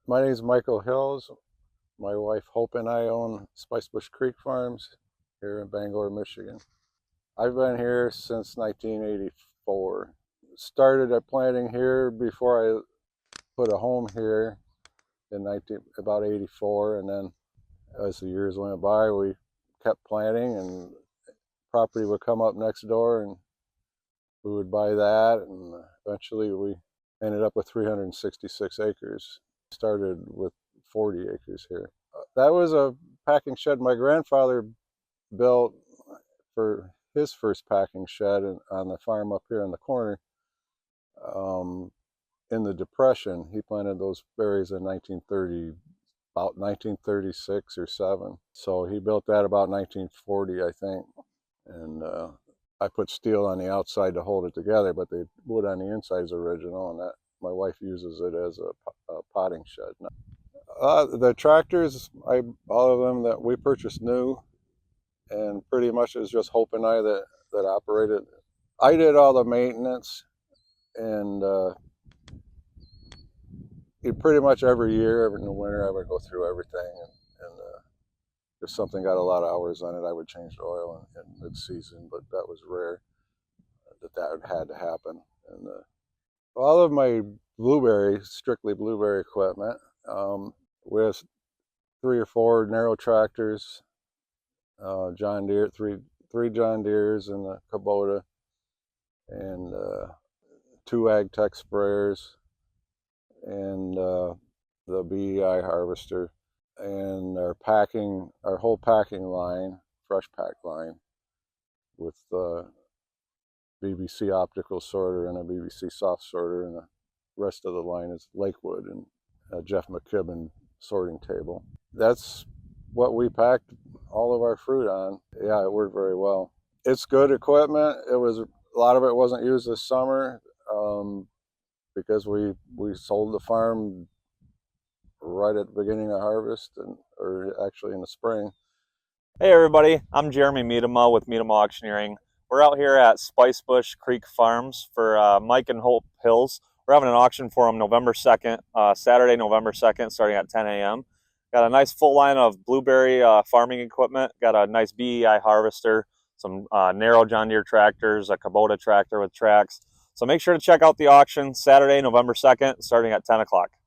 My name is Michael Hills. My wife Hope and I own Spicebush Creek Farms here in Bangor, Michigan. I've been here since 1984. Started at planting here before I put a home here in about 84, and then as the years went by, we kept planting, and property would come up next door, and we would buy that, and eventually we ended up with 366 acres. Started with 40 acres here. That was a packing shed my grandfather built for his first packing shed on the farm up here in the corner. In the Depression, he planted those berries in 1930, about 1936 or 7. So he built that about 1940, I think. And I put steel on the outside to hold it together, but the wood on the inside is original, and that my wife uses it as a potting shed. The tractors, all of them that we purchased new, and pretty much it was just Hope and I that operated. I did all the maintenance, and pretty much every year, in the winter, I would go through everything, and if something got a lot of hours on it, I would change the oil in mid-season, but that was rare that had to happen. And all of my strictly blueberry equipment, with 3 or 4 narrow tractors, John Deere, three John Deeres and a Kubota, and 2 Ag Tech sprayers, and the BEI harvester, and our whole packing line, fresh pack line, with BBC optical sorter and a BBC soft sorter, and the rest of the line is Lakewood and a Jeff McKibben sorting table. That's what we packed all of our fruit on. Yeah, it worked very well. It's good equipment. A lot of it wasn't used this summer because we sold the farm right at the beginning of harvest, or actually in the spring. Hey everybody, I'm Jeremy Miedema with Miedema Auctioneering. We're out here at Spicebush Creek Farms for Mike and Hope Hills. We're having an auction for them November 2nd, Saturday, November 2nd, starting at 10 a.m. Got a nice full line of blueberry farming equipment. Got a nice BEI harvester, some narrow John Deere tractors, a Kubota tractor with tracks. So make sure to check out the auction Saturday, November 2nd, starting at 10 o'clock.